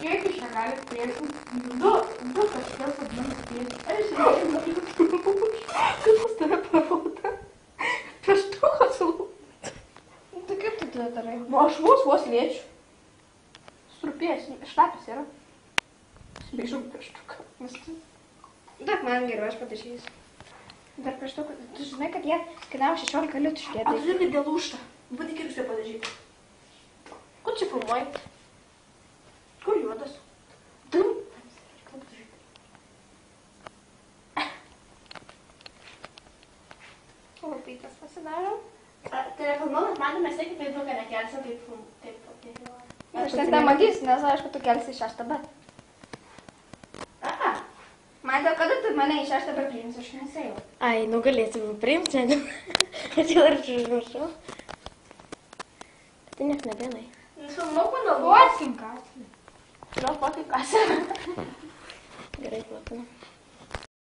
Kiek iš negali priešų? Du kažkas vadinamas priešų. Ar jis reikia? Kas pas tave pravauta? Pieštukas lūptas. Tai kaip tu tai darai? Nu, aš vos liečiu. Strupės, štapis yra. Spėžiau pieštuką. Duok man geriau, aš patašysiu. Dar pieštuką. Tu žinai, kad jie kainavo 16 litų šitie. A tu žinai, kad dėl lūžta. Būti kaip štai padažyti. Kur čia filmuoji? Kur juodas? Dum. Lūpytas pasidaro. Tai reklamuotas matome, kaip Facebooką nekelsim, taip. Aš ten tą matysiu, nes aišku, tu kelsi 6 B. Aha. Man dėl kada tu mane į 6 B priimsi, aš nesėjau. Ai, nu galėtum priimti, ne? Aš jau ar čia užmiršau. Tai net nebėnai. Nufilmuok mano Duosim kasį. Gal fotai kasę. Gerai, klapinu.